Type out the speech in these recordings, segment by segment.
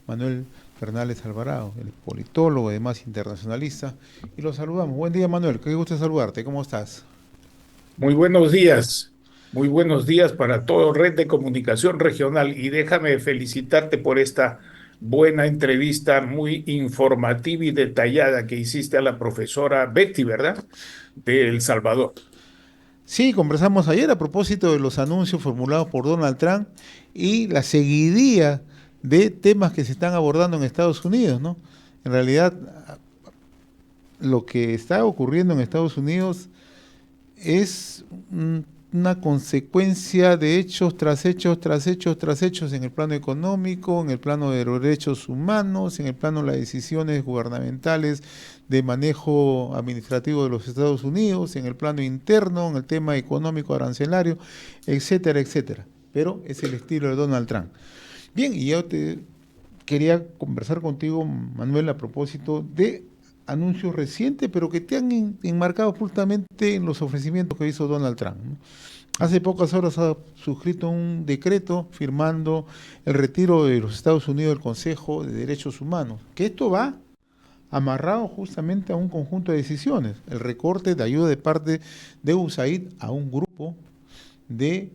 Manuel Fernández Alvarado, el politólogo, además internacionalista, y lo saludamos. Buen día, Manuel, qué gusto saludarte, ¿cómo estás? Muy buenos días para todo Red de Comunicación Regional y déjame felicitarte por esta buena entrevista muy informativa y detallada que hiciste a la profesora Betty, ¿verdad? De El Salvador. Sí, conversamos ayer a propósito de los anuncios formulados por Donald Trump y la seguidilla de temas que se están abordando en Estados Unidos, ¿no? En realidad, lo que está ocurriendo en Estados Unidos es una consecuencia de hechos tras hechos, tras hechos, tras hechos en el plano económico, en el plano de los derechos humanos, en el plano de las decisiones gubernamentales de manejo administrativo de los Estados Unidos, en el plano interno, en el tema económico arancelario, etcétera, etcétera. Pero es el estilo de Donald Trump. Bien, y yo te quería conversar contigo, Manuel, a propósito de anuncios recientes, pero que te han enmarcado justamente en los ofrecimientos que hizo Donald Trump, ¿no? Hace pocas horas ha suscrito un decreto firmando el retiro de los Estados Unidos del Consejo de Derechos Humanos, que esto va amarrado justamente a un conjunto de decisiones, el recorte de ayuda de parte de USAID a un grupo de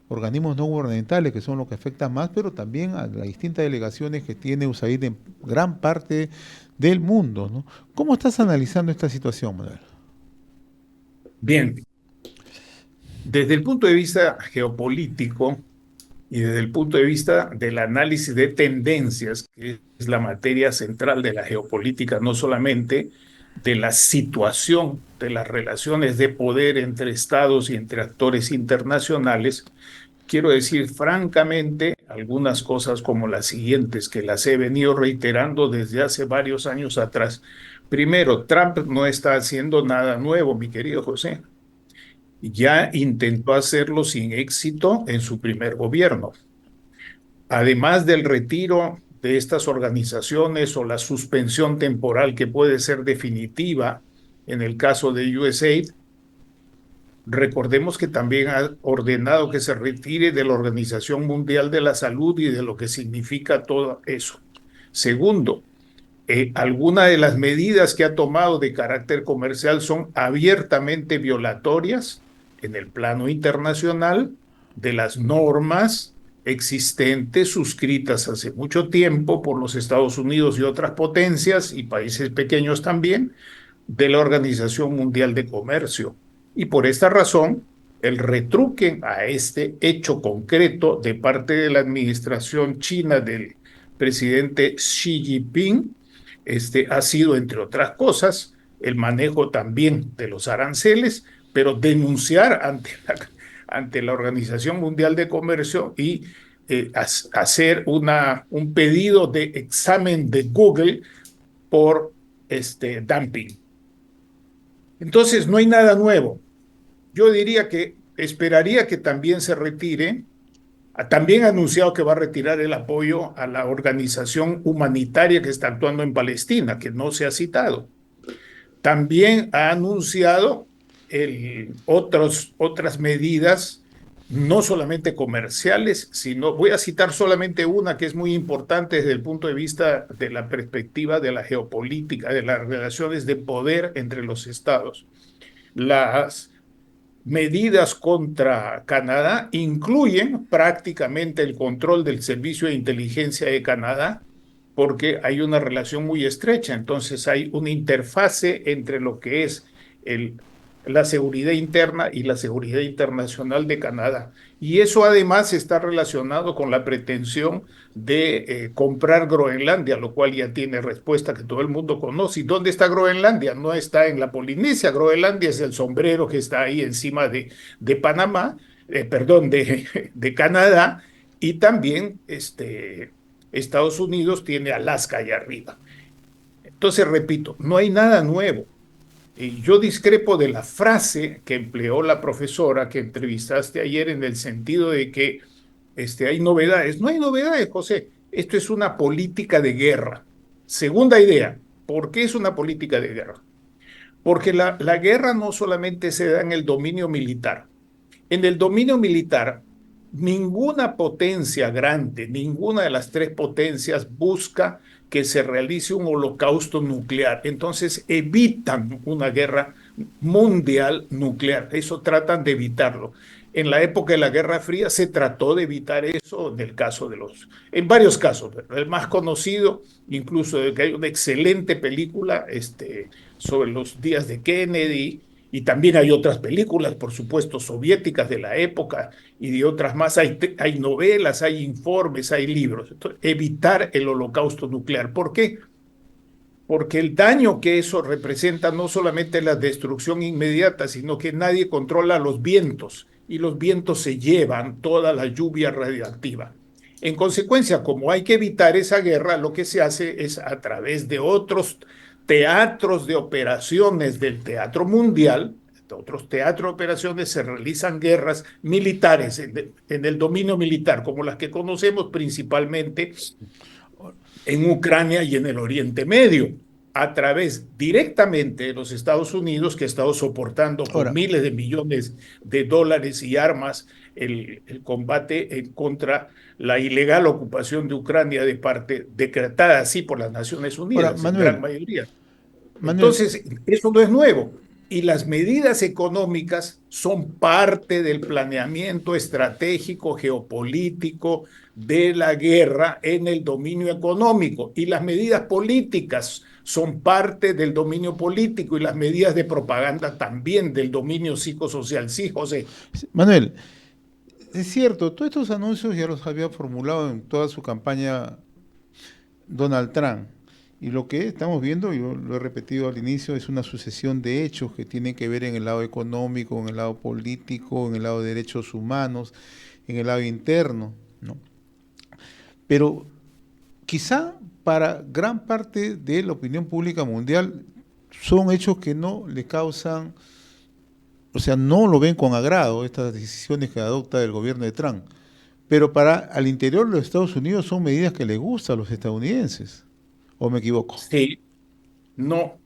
organismos no gubernamentales, que son los que afectan más, pero también a las distintas delegaciones que tiene USAID en gran parte del mundo, ¿no? ¿Cómo estás analizando esta situación, Manuel? Bien, desde el punto de vista geopolítico y desde el punto de vista del análisis de tendencias, que es la materia central de la geopolítica, no solamente de la situación de las relaciones de poder entre estados y entre actores internacionales, quiero decir francamente algunas cosas como las siguientes, que las he venido reiterando desde hace varios años atrás. Primero, Trump no está haciendo nada nuevo, mi querido José. Ya intentó hacerlo sin éxito en su primer gobierno. Además del retiro de estas organizaciones o la suspensión temporal que puede ser definitiva en el caso de USAID, recordemos que también ha ordenado que se retire de la Organización Mundial de la Salud y de lo que significa todo eso. Segundo, algunas de las medidas que ha tomado de carácter comercial son abiertamente violatorias en el plano internacional de las normas existentes, suscritas hace mucho tiempo por los Estados Unidos y otras potencias y países pequeños también, de la Organización Mundial de Comercio. Y por esta razón, el retruque a este hecho concreto de parte de la administración china del presidente Xi Jinping ha sido, entre otras cosas, el manejo también de los aranceles, pero denunciar ante la Organización Mundial de Comercio y hacer un pedido de examen de Google por dumping. Entonces, no hay nada nuevo. Yo diría que esperaría que también se retire. También ha anunciado que va a retirar el apoyo a la organización humanitaria que está actuando en Palestina, que no se ha citado. También ha anunciado otras medidas, no solamente comerciales, sino, voy a citar solamente una que es muy importante desde el punto de vista de la perspectiva de la geopolítica, de las relaciones de poder entre los estados. Las medidas contra Canadá incluyen prácticamente el control del Servicio de Inteligencia de Canadá, porque hay una relación muy estrecha. Entonces hay una interfase entre lo que es el, la seguridad interna y la seguridad internacional de Canadá. Y eso además está relacionado con la pretensión de comprar Groenlandia, lo cual ya tiene respuesta que todo el mundo conoce. ¿Y dónde está Groenlandia? No está en la Polinesia. Groenlandia es el sombrero que está ahí encima de Panamá, perdón, de Canadá, y también Estados Unidos tiene Alaska allá arriba. Entonces, repito, no hay nada nuevo. Y yo discrepo de la frase que empleó la profesora que entrevistaste ayer en el sentido de que hay novedades. No hay novedades, José. Esto es una política de guerra. Segunda idea, ¿por qué es una política de guerra? Porque la guerra no solamente se da en el dominio militar. En el dominio militar, ninguna potencia grande, ninguna de las tres potencias busca que se realice un holocausto nuclear. Entonces evitan una guerra mundial nuclear. Eso tratan de evitarlo. En la época de la Guerra Fría se trató de evitar eso en el caso de en varios casos. El más conocido, incluso que hay una excelente película sobre los días de Kennedy, y también hay otras películas, por supuesto, soviéticas de la época y de otras más. Hay novelas, hay informes, hay libros. Entonces, evitar el holocausto nuclear. ¿Por qué? Porque el daño que eso representa no solamente la destrucción inmediata, sino que nadie controla los vientos y los vientos se llevan toda la lluvia radiactiva. En consecuencia, como hay que evitar esa guerra, lo que se hace es a través de otros teatros de operaciones del teatro mundial, otros teatros de operaciones, se realizan guerras militares en el dominio militar, como las que conocemos principalmente en Ucrania y en el Oriente Medio, a través directamente de los Estados Unidos, que ha estado soportando con Ahora, miles de millones de dólares y armas el combate contra la ilegal ocupación de Ucrania de parte decretada así por las Naciones ahora, Unidas, en gran Manuel, mayoría. Manuel, Entonces, eso no es nuevo. Y las medidas económicas son parte del planeamiento estratégico geopolítico de la guerra en el dominio económico. Y las medidas políticas son parte del dominio político y las medidas de propaganda también del dominio psicosocial. Sí, José. Manuel, es cierto, todos estos anuncios ya los había formulado en toda su campaña Donald Trump. Y lo que estamos viendo, yo lo he repetido al inicio, es una sucesión de hechos que tienen que ver en el lado económico, en el lado político, en el lado de derechos humanos, en el lado interno, ¿no? Pero quizá para gran parte de la opinión pública mundial son hechos que no le causan, o sea, no lo ven con agrado estas decisiones que adopta el gobierno de Trump. Pero para al interior de los Estados Unidos son medidas que les gustan a los estadounidenses. ¿O me equivoco? Sí, no.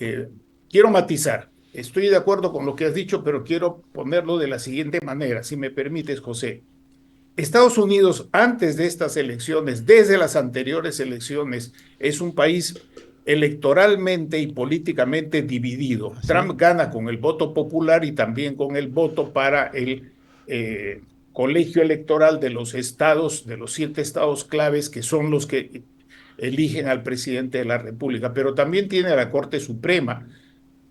eh, Quiero matizar. Estoy de acuerdo con lo que has dicho, pero quiero ponerlo de la siguiente manera, si me permites, José. Estados Unidos, antes de estas elecciones, desde las anteriores elecciones, es un país electoralmente y políticamente dividido. ¿Así? Trump gana con el voto popular y también con el voto para el colegio electoral de los estados, de los 7 estados claves, que son los que eligen al presidente de la República, pero también tiene a la Corte Suprema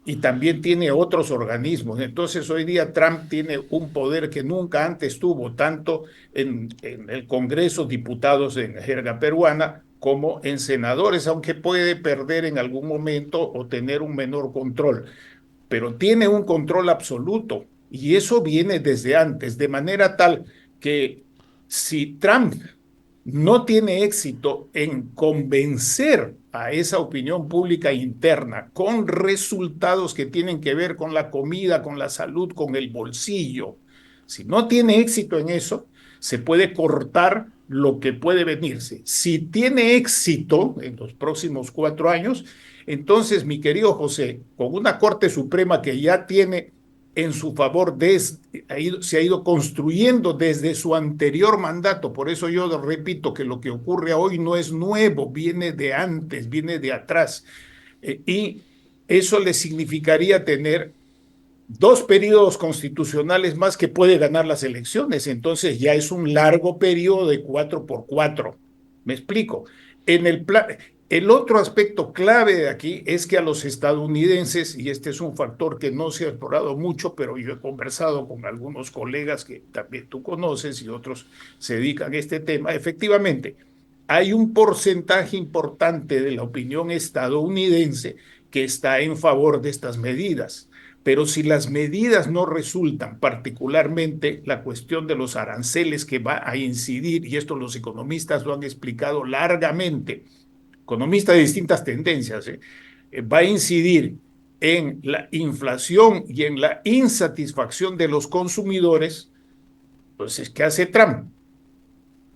y también tiene otros organismos. Entonces, hoy día Trump tiene un poder que nunca antes tuvo, tanto en el Congreso, diputados en jerga peruana, como en senadores, aunque puede perder en algún momento o tener un menor control, pero tiene un control absoluto y eso viene desde antes, de manera tal que si Trump no tiene éxito en convencer a esa opinión pública interna con resultados que tienen que ver con la comida, con la salud, con el bolsillo, si no tiene éxito en eso, se puede cortar lo que puede venirse. Si tiene éxito en los próximos 4 años, entonces, mi querido José, con una Corte Suprema que ya tiene en su favor, se ha ido construyendo desde su anterior mandato. Por eso yo repito que lo que ocurre hoy no es nuevo, viene de antes, viene de atrás. Y eso le significaría tener 2 periodos constitucionales más que puede ganar las elecciones. Entonces ya es un largo periodo de 4 por 4. ¿Me explico? El otro aspecto clave de aquí es que a los estadounidenses, y este es un factor que no se ha explorado mucho, pero yo he conversado con algunos colegas que también tú conoces y otros se dedican a este tema, efectivamente, hay un porcentaje importante de la opinión estadounidense que está en favor de estas medidas. Pero si las medidas no resultan, particularmente la cuestión de los aranceles que va a incidir, y esto los economistas lo han explicado largamente, economistas de distintas tendencias, va a incidir en la inflación y en la insatisfacción de los consumidores, entonces, ¿qué hace Trump?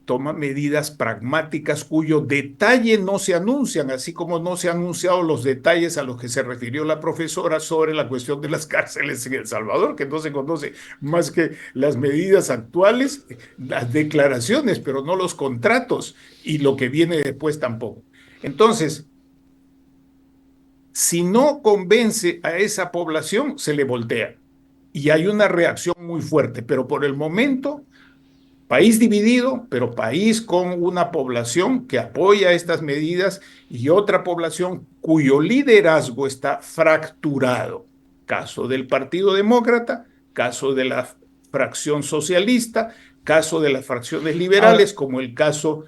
toma medidas pragmáticas cuyo detalle no se anuncian, así como no se han anunciado los detalles a los que se refirió la profesora sobre la cuestión de las cárceles en El Salvador, que no se conoce más que las medidas actuales, las declaraciones, pero no los contratos y lo que viene después tampoco. Entonces, si no convence a esa población, se le voltea y hay una reacción muy fuerte, pero por el momento país dividido, pero país con una población que apoya estas medidas y otra población cuyo liderazgo está fracturado. Caso del Partido Demócrata, caso de la fracción socialista, caso de las fracciones Ahora, liberales, como el caso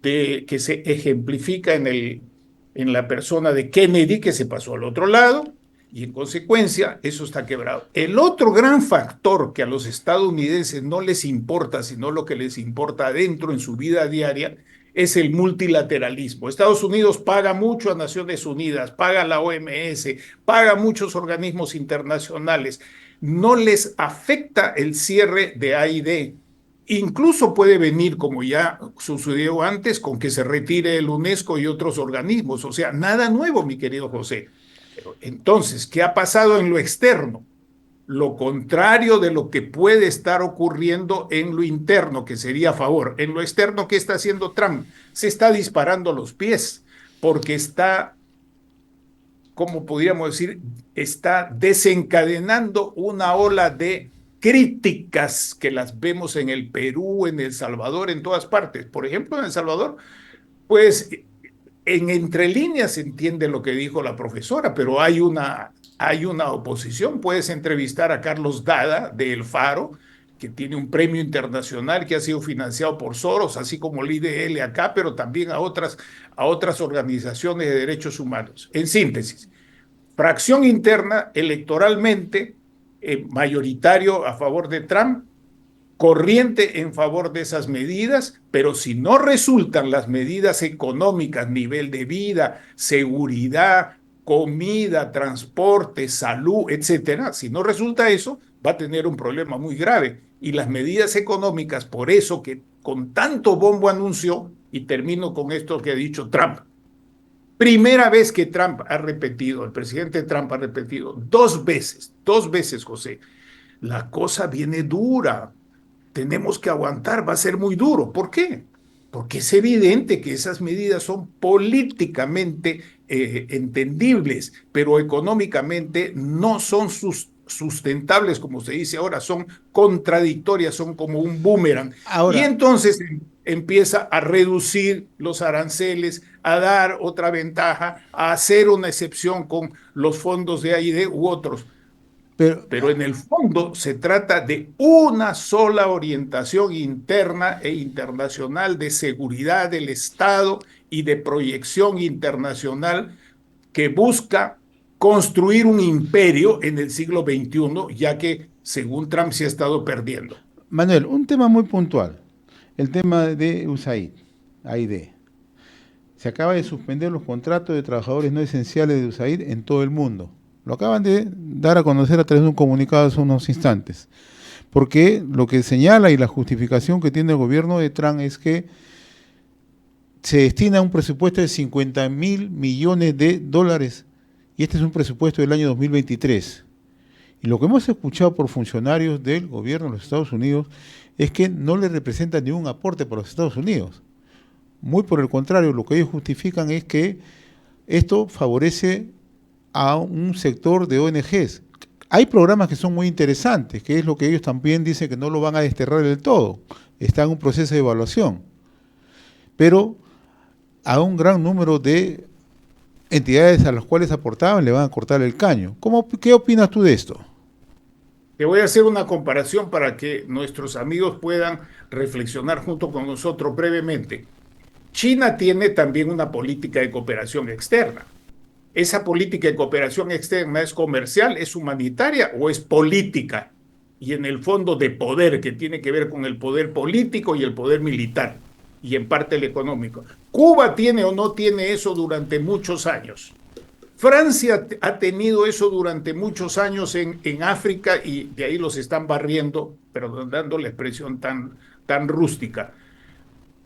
de que se ejemplifica en la persona de Kennedy, que se pasó al otro lado, y en consecuencia eso está quebrado. El otro gran factor que a los estadounidenses no les importa, sino lo que les importa adentro en su vida diaria, es el multilateralismo. Estados Unidos paga mucho a Naciones Unidas, paga a la OMS, paga a muchos organismos internacionales. No les afecta el cierre de AID. Incluso puede venir, como ya sucedió antes, con que se retire el UNESCO y otros organismos. O sea, nada nuevo, mi querido José. Pero entonces, ¿qué ha pasado en lo externo? Lo contrario de lo que puede estar ocurriendo en lo interno, que sería a favor. En lo externo, ¿qué está haciendo Trump? Se está disparando los pies, porque está, como podríamos decir, está desencadenando una ola de críticas que las vemos en el Perú, en El Salvador, en todas partes. Por ejemplo, en El Salvador, pues en entre líneas se entiende lo que dijo la profesora, pero hay una oposición. Puedes entrevistar a Carlos Dada de El Faro, que tiene un premio internacional que ha sido financiado por Soros, así como el IDL acá, pero también a otras organizaciones de derechos humanos. En síntesis, fracción interna electoralmente, mayoritario a favor de Trump, corriente en favor de esas medidas, pero si no resultan las medidas económicas, nivel de vida, seguridad, comida, transporte, salud, etcétera, si no resulta eso, va a tener un problema muy grave. Y las medidas económicas, por eso que con tanto bombo anunció, y termino con esto que ha dicho Trump. Primera vez que Trump ha repetido, el presidente Trump ha repetido dos veces, José, la cosa viene dura, tenemos que aguantar, va a ser muy duro. ¿Por qué? Porque es evidente que esas medidas son políticamente entendibles, pero económicamente no son sustentables, como se dice ahora, son contradictorias, son como un boomerang. Y ahora, entonces empieza a reducir los aranceles, a dar otra ventaja, a hacer una excepción con los fondos de AID u otros, pero pero en el fondo se trata de una sola orientación interna e internacional de seguridad del Estado y de proyección internacional que busca construir un imperio en el siglo XXI, ya que, según Trump, se ha estado perdiendo. Manuel, un tema muy puntual, el tema de USAID, AID. Se acaba de suspender los contratos de trabajadores no esenciales de USAID en todo el mundo. Lo acaban de dar a conocer a través de un comunicado hace unos instantes. Porque lo que señala y la justificación que tiene el gobierno de Trump es que se destina un presupuesto de 50.000 millones de dólares y este es un presupuesto del año 2023. Y lo que hemos escuchado por funcionarios del gobierno de los Estados Unidos es que no le representa ningún aporte para los Estados Unidos. Muy por el contrario, lo que ellos justifican es que esto favorece a un sector de ONGs. Hay programas que son muy interesantes, que es lo que ellos también dicen que no lo van a desterrar del todo. Está en un proceso de evaluación. Pero a un gran número de entidades a las cuales aportaban le van a cortar el caño. ¿Qué opinas tú de esto? Te voy a hacer una comparación para que nuestros amigos puedan reflexionar junto con nosotros brevemente. China tiene también una política de cooperación externa. ¿Esa política de cooperación externa es comercial, es humanitaria o es política? Y en el fondo de poder, que tiene que ver con el poder político y el poder militar, y en parte el económico. ¿Cuba tiene o no tiene eso durante muchos años? Francia ha tenido eso durante muchos años en África y de ahí los están barriendo, pero dando la expresión tan rústica.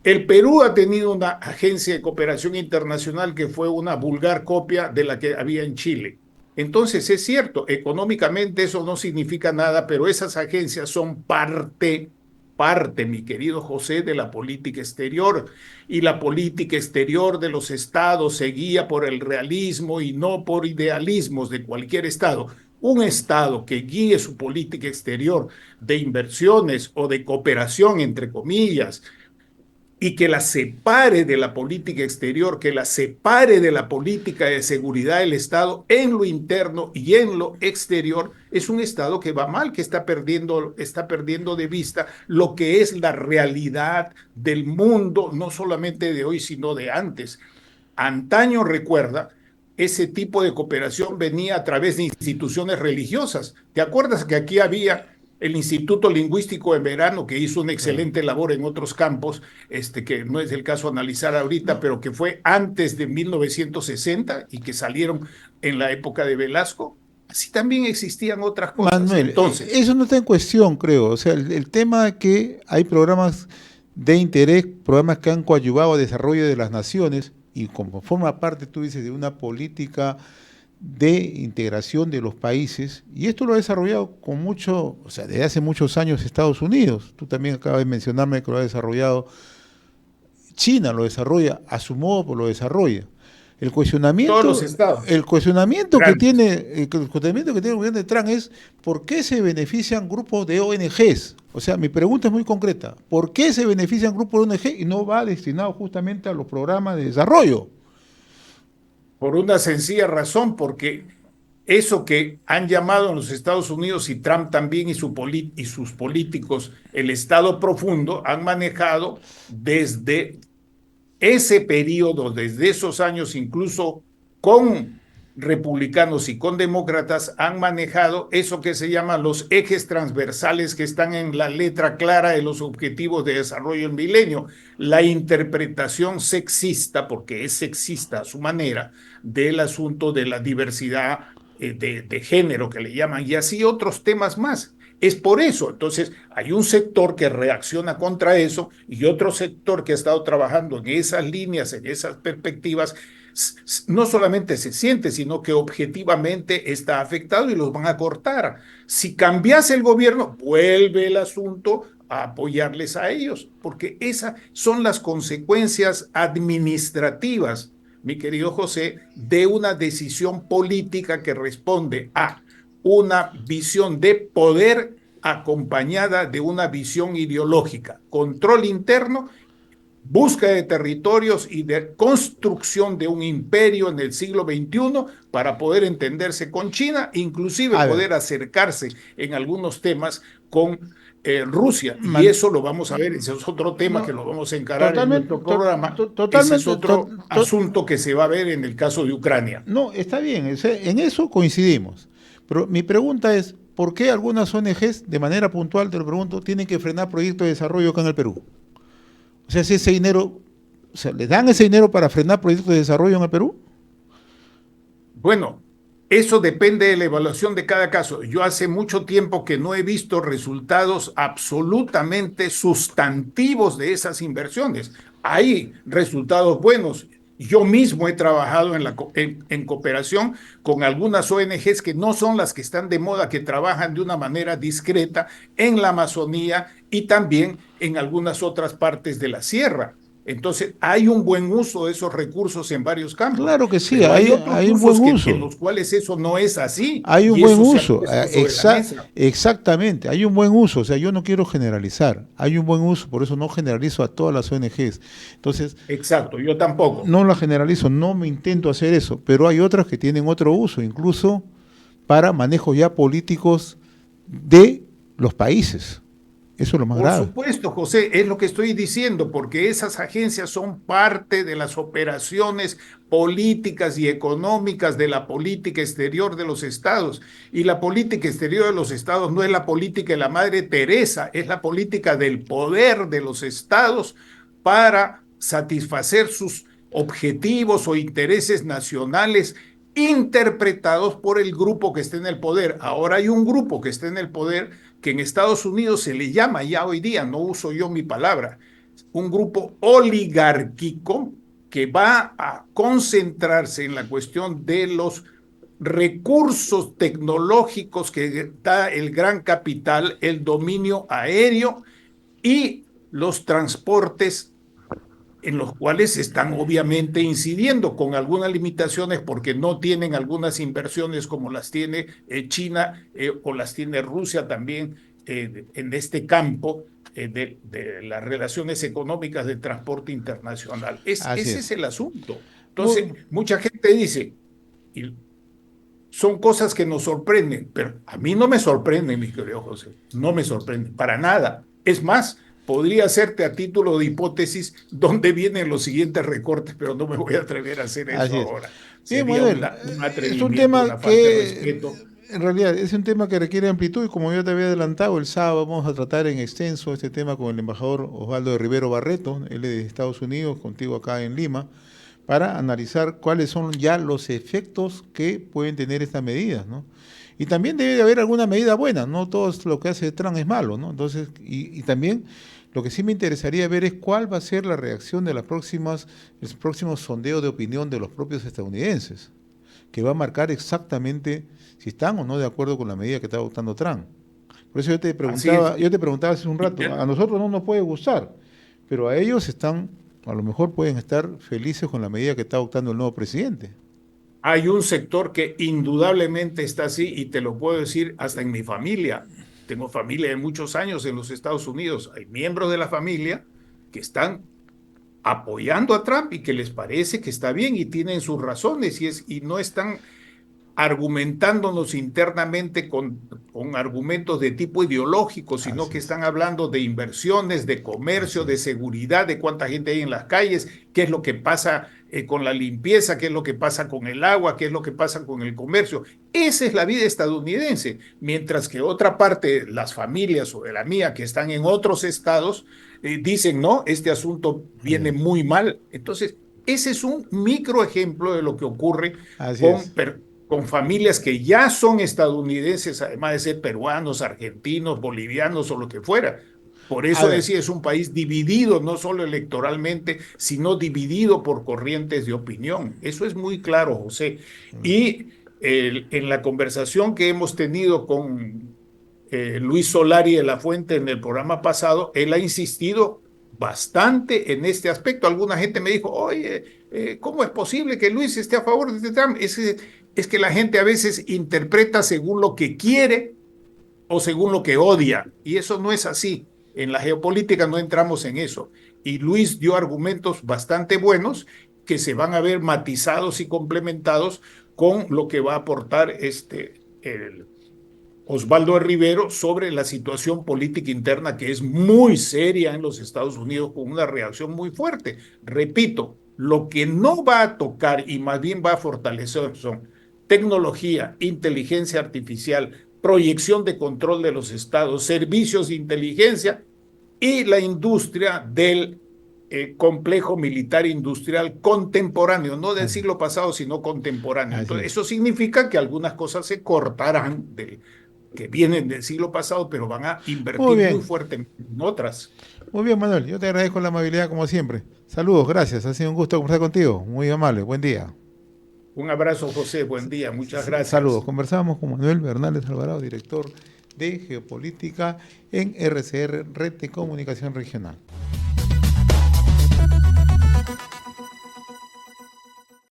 El Perú ha tenido una agencia de cooperación internacional que fue una vulgar copia de la que había en Chile. Entonces, es cierto, económicamente eso no significa nada, pero esas agencias son parte, mi querido José, de la política exterior. Y la política exterior de los estados se guía por el realismo y no por idealismos de cualquier estado. Un estado que guíe su política exterior de inversiones o de cooperación, entre comillas, y que la separe de la política exterior, que la separe de la política de seguridad del Estado en lo interno y en lo exterior, es un Estado que va mal, que está perdiendo de vista lo que es la realidad del mundo, no solamente de hoy, sino de antes. Antaño, recuerda, ese tipo de cooperación venía a través de instituciones religiosas. ¿Te acuerdas que aquí había el Instituto Lingüístico de Verano, que hizo una Claro. excelente labor en otros campos, que no es el caso analizar ahorita, No, pero que fue antes de 1960 y que salieron en la época de Velasco? Así también existían otras cosas. Manuel, Entonces, eso no está en cuestión, creo. O sea, el tema es que hay programas de interés, programas que han coadyuvado al desarrollo de las naciones y como forma parte, tú dices, de una política de integración de los países, y esto lo ha desarrollado con mucho, o sea, desde hace muchos años Estados Unidos. Tú también acabas de mencionarme que lo ha desarrollado China, lo desarrolla, a su modo pues lo desarrolla. El todos los cuestionamiento, estados el cuestionamiento que grandes. tiene, el cuestionamiento que tiene el gobierno de Trump es ¿por qué se benefician grupos de ONGs? O sea, mi pregunta es muy concreta. ¿Por qué se benefician grupos de ONG y no va destinado justamente a los programas de desarrollo? Por una sencilla razón, porque eso que han llamado en los Estados Unidos y Trump también y sus políticos el Estado profundo han manejado desde ese periodo, desde esos años, incluso con republicanos y con demócratas, han manejado eso que se llama los ejes transversales que están en la letra clara de los objetivos de desarrollo del milenio. La interpretación sexista, porque es sexista a su manera, del asunto de la diversidad de género que le llaman, y así otros temas más. Es por eso, entonces, hay un sector que reacciona contra eso y otro sector que ha estado trabajando en esas líneas, en esas perspectivas, no solamente se siente, sino que objetivamente está afectado y los van a cortar. Si cambiase el gobierno, vuelve el asunto a apoyarles a ellos, porque esas son las consecuencias administrativas, mi querido José, de una decisión política que responde a una visión de poder acompañada de una visión ideológica, control interno, búsqueda de territorios y de construcción de un imperio en el siglo XXI para poder entenderse con China, inclusive A ver, poder acercarse en algunos temas con Rusia. Y man, eso lo vamos a ver, ese es otro tema que no, lo vamos a encarar en totalmente, nuestro programa. Ese es totalmente, otro asunto que se va a ver en el caso de Ucrania. no, está bien, en eso coincidimos. Pero mi pregunta es, ¿por qué algunas ONGs, de manera puntual, te lo pregunto, tienen que frenar proyectos de desarrollo acá en el Perú? O sea, si ese dinero, o sea, ¿le dan ese dinero para frenar proyectos de desarrollo en el Perú? Bueno, eso depende de la evaluación de cada caso. Yo hace mucho tiempo que no he visto resultados absolutamente sustantivos de esas inversiones. Hay resultados buenos. Yo mismo he trabajado en cooperación con algunas ONGs que no son las que están de moda, que trabajan de una manera discreta en la Amazonía y también en algunas otras partes de la sierra. Entonces, hay un buen uso de esos recursos en varios campos, Claro que sí, pero hay otros hay un buen usos en uso. los cuales eso no es así Hay un y buen eso se ha uso, puesto sobre la mesa. exactamente, hay un buen uso, o sea, yo no quiero generalizar, hay un buen uso, por eso no generalizo a todas las ONGs. Entonces, Exacto, yo tampoco. no la generalizo, no me intento hacer eso, pero hay otras que tienen otro uso, incluso para manejos ya políticos de los países. Eso es lo más Por grave. supuesto, José, es lo que estoy diciendo, porque esas agencias son parte de las operaciones políticas y económicas de la política exterior de los estados. Y la política exterior de los estados no es la política de la Madre Teresa, es la política del poder de los estados para satisfacer sus objetivos o intereses nacionales interpretados por el grupo que esté en el poder. Ahora hay un grupo que está en el poder que en Estados Unidos se le llama ya hoy día, no uso yo mi palabra, un grupo oligárquico que va a concentrarse en la cuestión de los recursos tecnológicos que da el gran capital, el dominio aéreo y los transportes, en los cuales están obviamente incidiendo con algunas limitaciones porque no tienen algunas inversiones como las tiene China o las tiene Rusia también en este campo de las relaciones económicas del transporte internacional. Así Ese es es. el asunto. Entonces, Muy, mucha gente dice, y son cosas que nos sorprenden, pero a mí no me sorprenden, mi querido José, no me sorprenden para nada. Es más, podría hacerte a título de hipótesis dónde vienen los siguientes recortes, pero no me voy a atrever a hacer eso así es. ahora. Bien, Sería Manuel, un es un atrevimiento, tema una falta de que respeto. en realidad es un tema que requiere amplitud y como yo te había adelantado, el sábado vamos a tratar en extenso este tema con el embajador Osvaldo de Rivero Barreto, él es de Estados Unidos, contigo acá en Lima, para analizar cuáles son ya los efectos que pueden tener estas medidas, ¿no? Y también debe de haber alguna medida buena, no todo lo que hace Trump es malo, ¿no? Entonces, y también lo que sí me interesaría ver es cuál va a ser la reacción de los próximos sondeos de opinión de los propios estadounidenses, que va a marcar exactamente si están o no de acuerdo con la medida que está adoptando Trump. Por eso Así es. yo te preguntaba hace un rato, a nosotros no nos puede gustar, pero a ellos están, a lo mejor pueden estar felices con la medida que está adoptando el nuevo presidente. Hay un sector que indudablemente está así y te lo puedo decir hasta en mi familia. Tengo familia de muchos años en los Estados Unidos. Hay miembros de la familia que están apoyando a Trump y que les parece que está bien y tienen sus razones y no están argumentándonos internamente con argumentos de tipo ideológico, sino Así que es. están hablando de inversiones, de comercio, Así de es. seguridad, de cuánta gente hay en las calles, qué es lo que pasa con la limpieza, qué es lo que pasa con el agua, qué es lo que pasa con el comercio. Esa es la vida estadounidense, mientras que otra parte, las familias o de la mía que están en otros estados, dicen, no, este asunto Así viene es. muy mal. Entonces, ese es un micro ejemplo de lo que ocurre Así con, es. con familias que ya son estadounidenses, además de ser peruanos, argentinos, bolivianos o lo que fuera. Por A eso ver, decía, es un país dividido, no solo electoralmente, sino dividido por corrientes de opinión. Eso es muy claro, José. Y en la conversación que hemos tenido con Luis Solari de la Fuente en el programa pasado, él ha insistido bastante en este aspecto. Alguna gente me dijo, oye, ¿cómo es posible que Luis esté a favor de este Trump? Es que la gente a veces interpreta según lo que quiere o según lo que odia, y eso no es así. En la geopolítica no entramos en eso. Y Luis dio argumentos bastante buenos que se van a ver matizados y complementados con lo que va a aportar el Osvaldo de Rivero sobre la situación política interna que es muy seria en los Estados Unidos con una reacción muy fuerte. Repito, lo que no va a tocar y más bien va a fortalecer son tecnología, inteligencia artificial, proyección de control de los estados, servicios de inteligencia y la industria del complejo militar industrial contemporáneo, no del así, siglo pasado, sino contemporáneo. así Entonces, es. eso significa que algunas cosas se cortarán que vienen del siglo pasado, pero van a Muy invertir muy bien, fuerte en otras. muy bien, Manuel. Yo te agradezco la amabilidad como siempre. Saludos, gracias. Ha sido un gusto conversar contigo. Muy amable. Buen día. Un abrazo, José, buen día, muchas Saludos. gracias. Conversamos con Manuel Bernales Alvarado, director de Geopolítica en RCR, Red de Comunicación Regional.